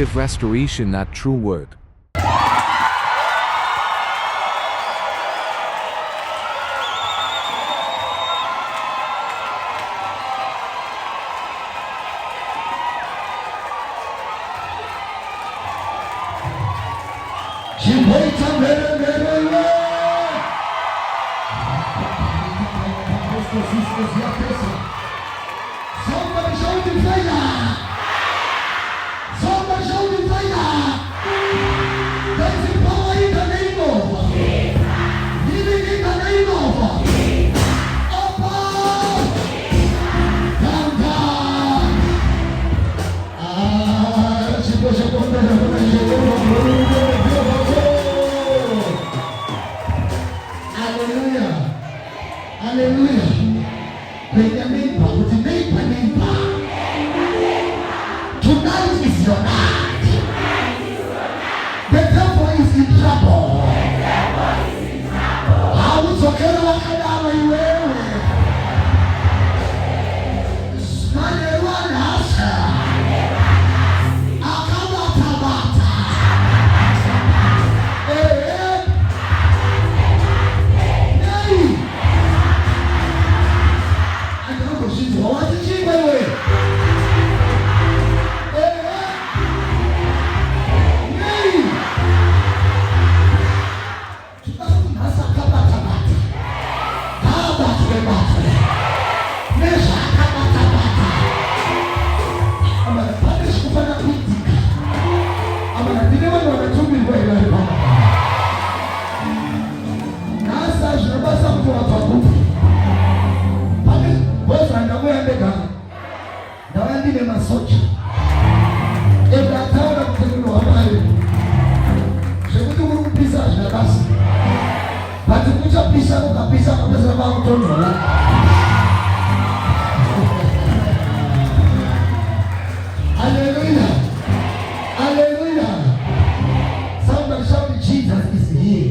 definitive restoration, that true word. Somebody shout in fire! Somebody shout in fire! There's a power in the name of living in the name of above, down, down. Hallelujah! Hallelujah! Bring your neighbor, with your neighbor. Tonight is your night. The devil is in trouble. Hautokera wakadama iwewe. Manewana hasa. Akabatabata. Nei. Andako shizu, wawatichi wewe. Hallelujah. Hallelujah. Somebody shout, Jesus is here.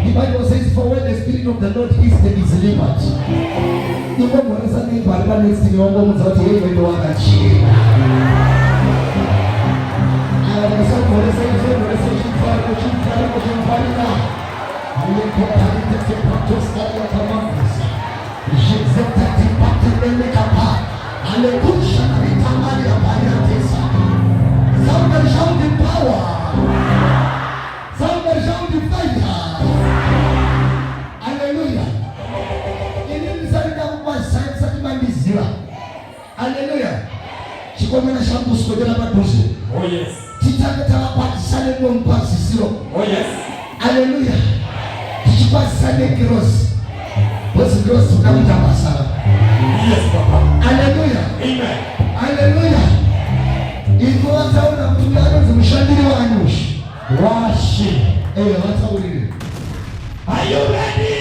The Bible says, for when the Spirit of the Lord is, there is liberty. Even when something bad next to your woman's out here, when you are that shit. Somebody shout in power. Somebody shout in fire. Hallelujah. Hallelujah. Oh yes. Oh yes. Hallelujah. Yes, Papa. Hallelujah. Amen. Hallelujah. Are you ready?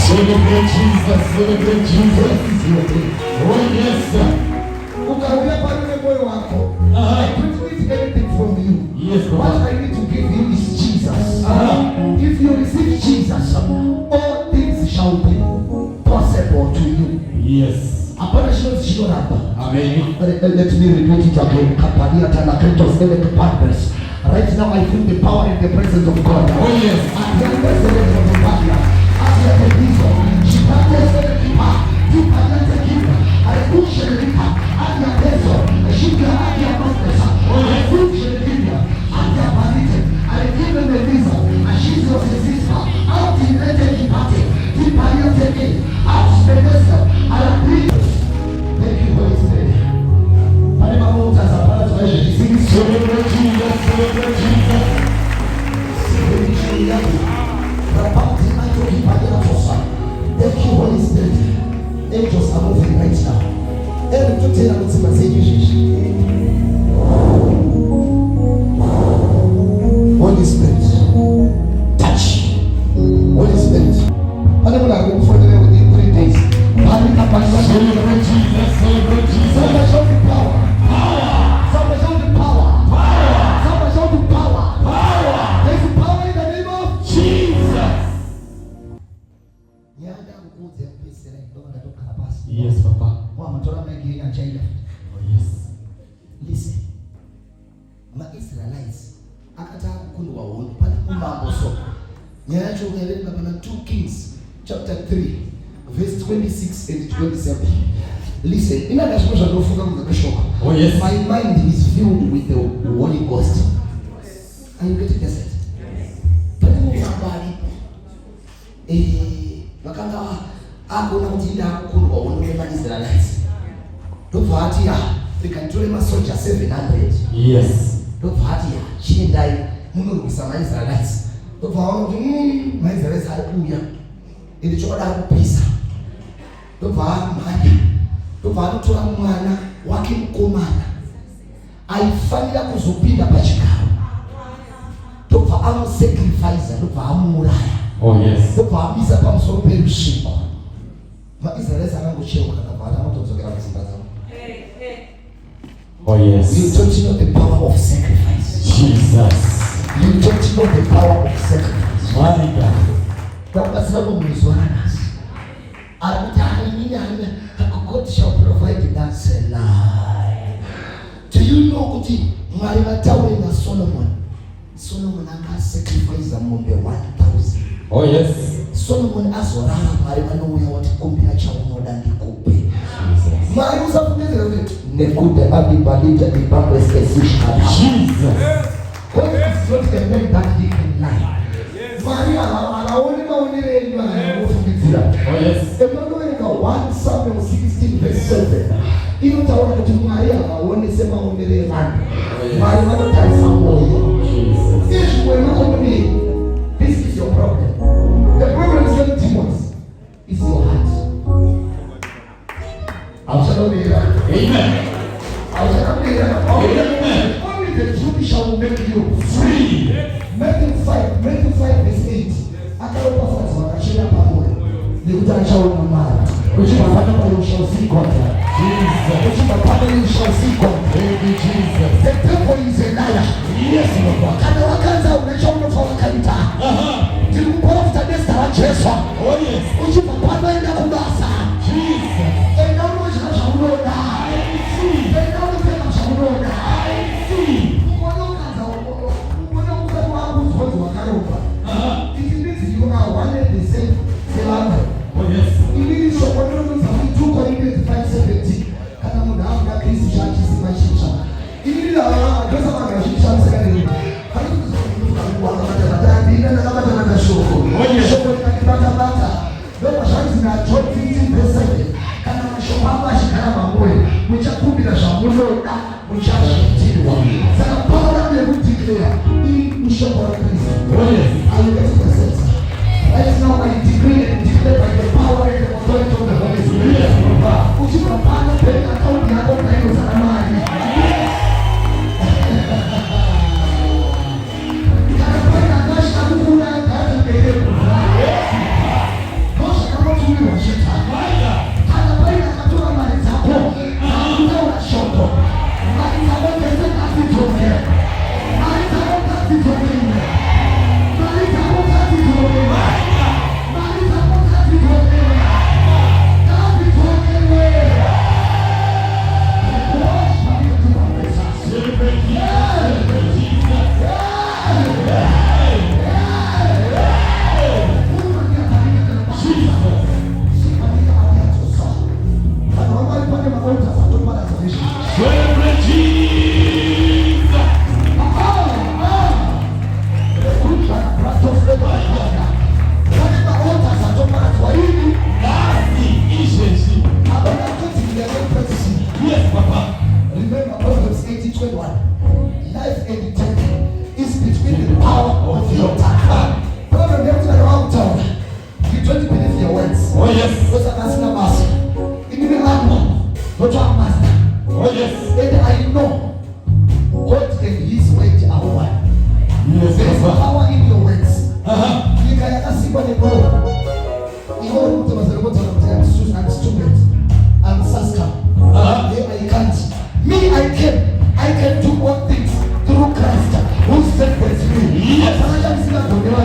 Celebrate Jesus, celebrate Jesus. Oh yes, sir. Ukawia pale moyo wako. I don't need anything from you. Yes, Papa. What I need to give you is Jesus. If you receive Jesus, all things shall be possible to you. Yes. Upon a short Amen. Let me repeat it again. Right now I feel the power in the presence of God. Oh yes. Angels are moving right now. Every to tell us Holy Spirit, touch. Holy Spirit. I don't want to go further within 3 days. Celebrate Jesus, celebrate Jesus. Somebody show the power. Somebody show the power. Somebody show the power. There's power in the name of Jesus. Yes, Papa. Oh yes. Listen. My Israelites, akata kukulu waoni pale mambo so. Nyacho ngelele na 2 Kings chapter 3 verse 26 and 27. Listen, ina dasho ndofuka mnakashoka. Oh yes. My mind is filled with the Holy Ghost. Are you getting this? Yes. Pale mbali. Wakanga akona mtinda kukulu waoni ma Israelites. Dovati ya fikantule masoja 700. Yes. Dovati ya chindai mungu kusama Israelites. Dovaona ma Israelites haleluya. Ilichoka kupisa. Dovaa mali. Dovaa kutoa mwana wake mkomana. Aifanya kuzupinda pachikao. Dovaa sacrifice, dovaa muraya. Oh yes. Dovaa bisa kwa msope rushiko. Ma Israelites anangocheka na baada moto zokera msimbaza. Oh yes. You don't know the power of sacrifice. Jesus. You don't know the power of sacrifice. My God. Kwa sababu mzwana. God shall provide that lie. Do you know kuti mwali matawe na Solomon? Solomon anga sacrifice a ng'ombe 1,000. Oh yes. Solomon azorara mwali manoya wati kumbira cha unoda ndikupe. Mwali usafundeze wetu. Nekude abibalija ibambo eskezisha. Jesus. God is not a man that he can lie. Mwali anaone maonere yenyu anayofundizira. Oh yes. Emmanuel 1 Samuel 16 verse 7. Ino taona kuti Mwali anaone sema maonere yenyu. Mwali anotarisa moyo. This is your problem. The problem is not demons. It's your heart. Amen. Only the truth shall make you free. Matthew 5 verse 8. Akaopa sasa wakashia pamoja. Nikutanisha mama. Ukipata pale you shall see God. Jesus. Ukipata pale you shall see God. Thank you Jesus. The devil is a liar. Yes Lord. Kana wakaanza unachoona kwa kanisa. Tulipofika desta wa Yesu. Oh yes. Ukipata pale ndio kubasa. Jesus. Enda unaje na shauri. Enda unaje na shauri. Right now I decree and declare by the power and the authority of the Holy Spirit. Ukipapana peka kauli yako na hiyo zamani. Kana kwa nashika kukula kazi mbele. Tosha kama words. Oh yes. Because I'm asking a master. Give me the humble. Not your master. Oh yes. And I know God and His word are one. Yes, There is Papa. power in your words. Uh-huh. You can see what they go. You know what was the bottom of the I'm stupid. I'm Saska. I can't. Me, I can do all things through Christ who strengthens me. Yes. Yes, I know who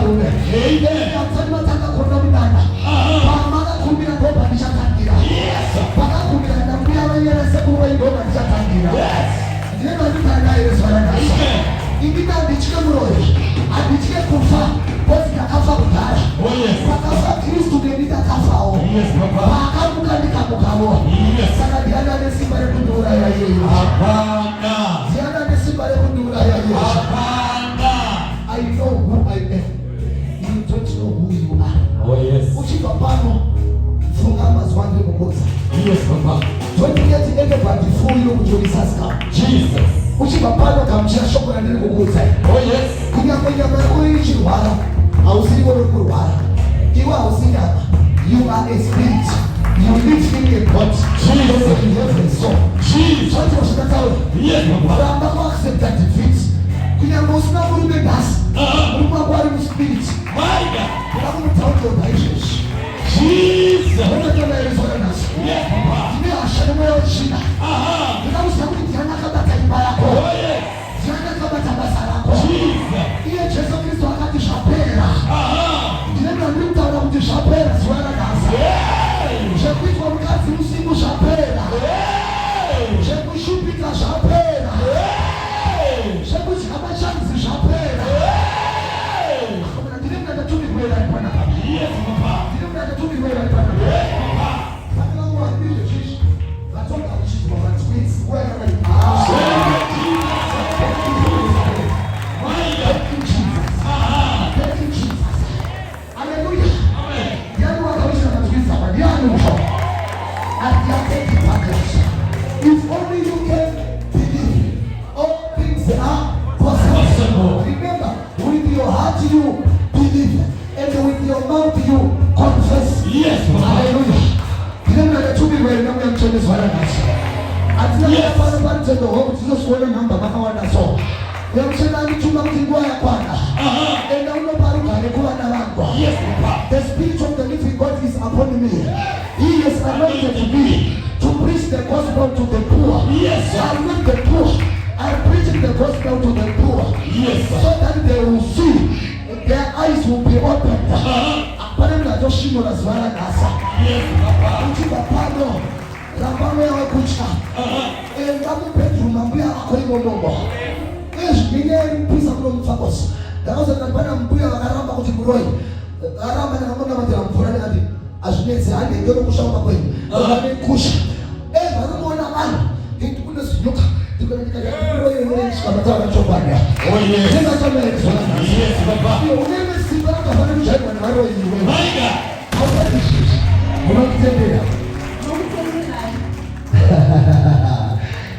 I am. You don't know who you are. oh yes. Yes, Papa. Don't get anybody fool you with your disaster. Jesus. Uchipapano kamchia shoko na nini kukuza. Oh yes. Kunyama uichi wala. Ausiri wala kuruwala. Iwa ausiri hapa. You are a spirit. You live in a body. Jesus. You have a soul. Jesus. Chante wa shikatawe. Yes, Papa. Ramba kwa accept that defeat. Kunyama usina mulume basi. Mulume kwa ni spirit. My God. Kuna mutaote wa Jesus. Jesus. Wena jana elizona nasi. Yes, Papa. Kime ashane mwe ochina. Kuna usabuni tiana kabata imba yako. Oh yes. Tiana kabata basa yako. Jesus. Iye Jesu Kristo wakati shapera. Ndio ndio wana kutishapera siwana nasa. Je kwa mkazi usiku shapera. Je kushupika shapera. Je kuchikaba chanzi shapera. Kuna ndio ndio tumi kwenda pana. Yes, Papa. Ndio ndio tumi kwenda pana. Sasa wangu wa Biblia chishi. Watoka chishi kwa watu twins. Wewe if only you can believe, all things are possible. Remember, with your heart you believe, and with your mouth you confess. Yes, hallelujah. Remember to be well, I'm to this one. At the end of the whole Jesus will number, but I want to saw. Yes, the Spirit of the living God is upon me. He is anointed me to preach the gospel to the poor. Yes, I am the poor. I preach the gospel to the poor. Yes, so that they will see, their eyes will be opened. Apparently, I just see you as well as yes, Papa. Ramame wa kucha. Ramu Petru mambia akoimo momo. Mwenye mpisa kulo mfakos. Daoza nabana mbuya wakaramba kutimuroi. Aramba na kamona matela mfurani hadi ajunese hadi ndio kushamba kwenu. Wale kusha. Marumo wana mano. Kitu kuna sinyuka. Tukana kitamuroi yeye shikamata na chobanya. oh yes. Tena kama hizo. Yes, Papa. Unene sibaka bana mchana na maroi wewe. My God. Hapo ndishi. Unakitendea.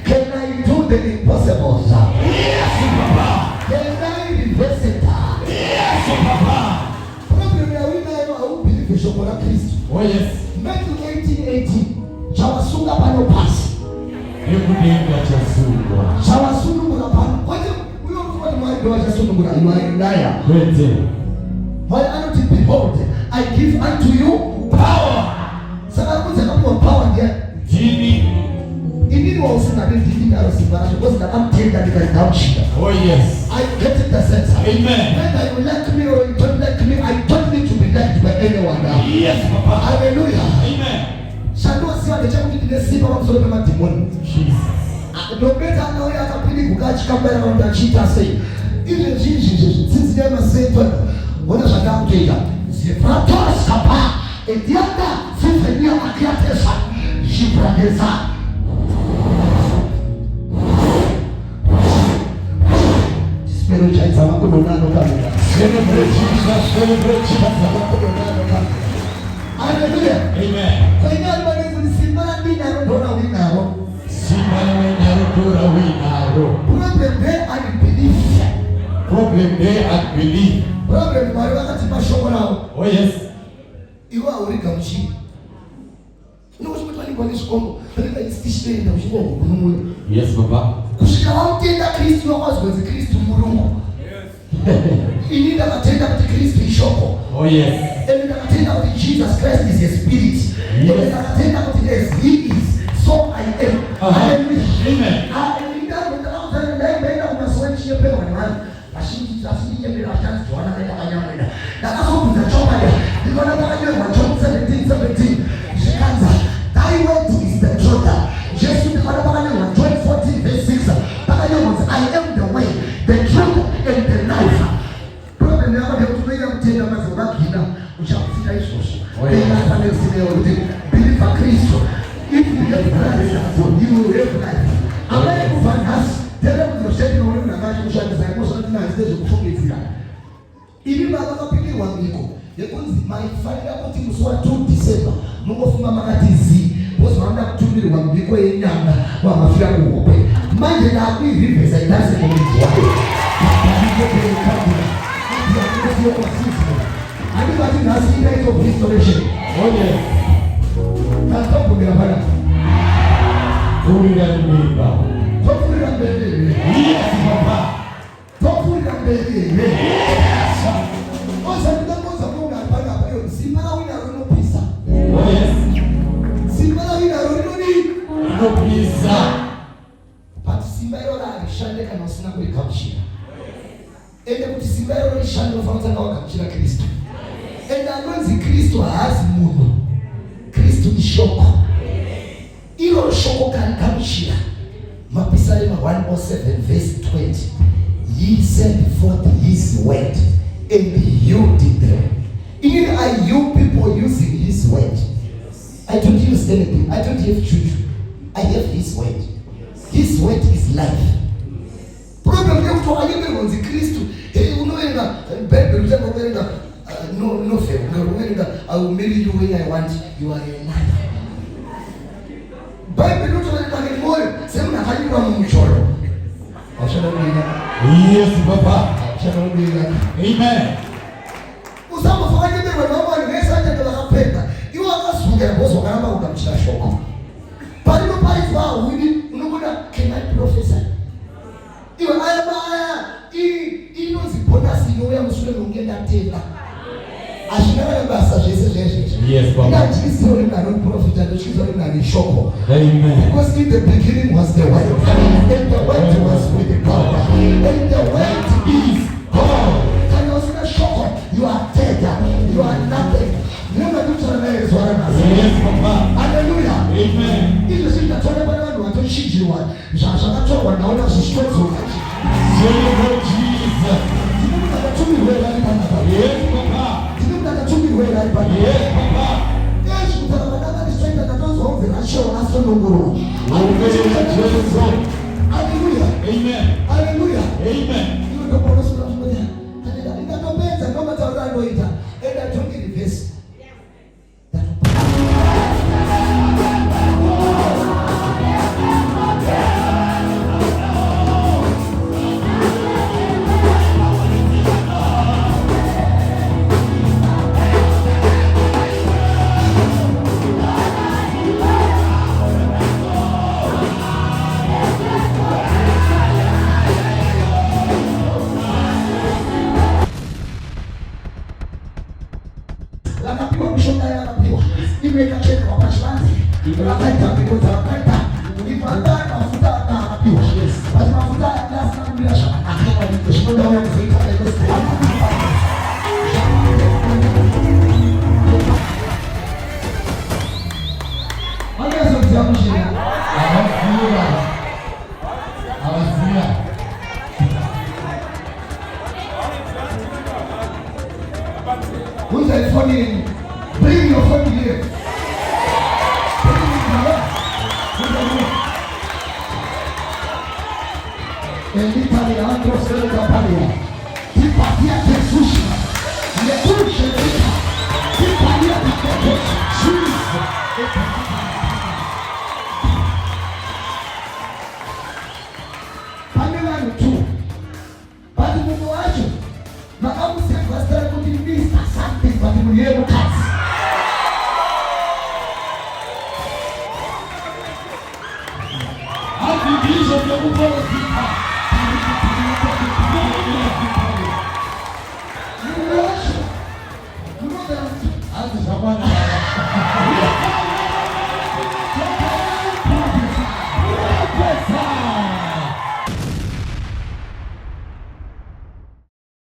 Can I do the impossible, sir? Yes, Papa. Can I reverse it? Yes, Papa. Problem ya wina yao au believe shoko la Kristo. Oh yes. Matthew 18:18. Chawasunga pano pasi. Hebu nienda chasungwa. Chawasunga pano. Kwa hiyo huyo mtu ni mwalimu wa chasunga yuaendaya. Kwete. Why are you behold? I give unto you power. Sasa kama power ndio Jini. Inini wa usina dini na rosibara because that I'm telling that I don't shit. Oh yes. I get it the sense. Amen. Whether you like me or you don't like me, I don't need to be liked by anyone now. Yes, Papa. Hallelujah. Amen. Shando siwa de changu kiti desipa wa msolo kama timoni. Jesus. No better now ya kapili kukachi kambaya na mda chita say. Ile jinji sisi yama say to wana shaka kutega. Zifratos kapa. Edianda sisi ndio akiatesa. Jibradeza. Spiritual is amako donano kama. Celebrate Jesus, celebrate Jesus. Hallelujah. Amen. Kwa hiyo alibani kusimama bila rodona winaro. Simana wenye rodora winaro. Problem there and belief. Problem there and belief. Problem wale wakati mashoko nao. Oh yes. iwe aurega mchini nokuti kuti vanenge vane zvikombo vanenge vachitishitenda kuchingwa kunomoyo. Yes, Papa. Kusvika vamutenda Kristu vakwazi kunzi Kristu murungu. Ini ndakatenda kuti Kristu ishoko. Oh yes. Ende ndakatenda kuti Jesus Christ is a spirit. Ende ndakatenda kuti as he is, so I am. Amen. Ndaenda kumasowe chinyepera vanhu vanhu vazhinji asinyepera vachanzi Johana akaenda kanyamwena. Ndakazobvunza choka ya ndikaona pakanyorwa John 17:17 zvikanza thy word is the truth. Jesu ndikaona pakanyorwa John 14:6 pakanyorwa kuti I am the way, the truth and the life. Problem yako ndekutoita kutenda maziko vakina uchakufika izvozvo. Ndingafanira kuziva kuti believe Kristu. If you have Christ, you will have life. Amai kubva nhasi tenda kuti zvosheti noone munhu akacho kushandisa yakozvati nazi nezvekufungidzira. Imi makakapikirwa miko yekunzi maifanira kuti musi wa2 December mungofunga makati zi bozi vanoda kutumirwa mibiko yenyanga wamafira kuhope. Manje ndakuirivhesa itase mumudzi wake andibati nhasi indaito of restoration. Oye. Tatobhumira pana Kurira mimba. tofurira mberi. Yes, Papa. Tofurira mberi. Osandidamoza munhu ari pana apa iyo simba rawinaro rinopisa. Oh yes. Simba rawinaro rinodii? Inopisa. But simba iroro harishande kana usina kurigamuchira. Ende kuti simba iroro rishande unofanira kutanga wagamuchira Kristu. Ende anonzi Kristu haazi munhu. Kristu ishoko. Iro shoko karigamuchira. Mapisarema 107:20. He sent forth his word and you did them. Even are you people using his word? I don't use anything. I don't have juju. I have his word. His word is life. Problem yekuti wakanyemerwanzi Kristu unoenda Bible uchakuverenga no fair unoverenga I will marry you when I want you are a man. Bible inotoverenga nemoyo semunhu akanyikwa mumuchoro. Yes, Papa. Amen. Usambofa wakanyemerwa navanhu vese vachanga vakapenda iwo akazuka yabozi wakaramba kugamuchira shoko. Parinoparidzwa hahudi unobuda can I prophesy? Iwe aya inonzi bonasi inouya mushure mekunge ndatenda. Hazvina kana basa zvese zvezvezvo. Yes, Papa. Ndatyisiwo nemunhu anoprofita ndotyisiwo nemunhu ane shoko. Amen. Because in the beginning was the word, and the word was with God, and the word is God. Kana usina shoko, you are dead, you are nothing. Munhu akutana naye zuva ranhasi. Yes, Papa. Hallelujah. Amen. Izvo zvindatona pane vanhu vatochinjirwa zvakatorwa naona zvichitodzoka. Celebrate Jesus. Tine munhu akatumirwa here ari panapa. Yes, Papa. Tine munhu akatumirwa here ari panapa. Yes, Papa. Ezvikutana vadakari straight akatonzwa kunzi rachel asonongoro. Hallelujah. Amen. Hallelujah. Amen. Iwe ndopanosura zvinoita. Ndakapedza ndomataura anoita. And I don't get this. Lakapiwa mishonga yakapiwa. Imekachekwa pachivanze. Vakaita mbiko dzavakaita. Ivanga mafuta akapiwa. Basi mafuta asina kumira zvakanaka. Zvinoda uya kuzoita negospel. Vakazoziva mushina. Hallelujah. Who's that phone in? Bring your phone here. Bring it here. L'italiano se la paria. Ti patia che sushi. Le cucce vita. Ti patia che sushi. Pamela tu. Bati munhu wacho. Makamusevhasitara kuti Mr. Something bati munhu yemukadzi. Hadi hizo vya kutoka.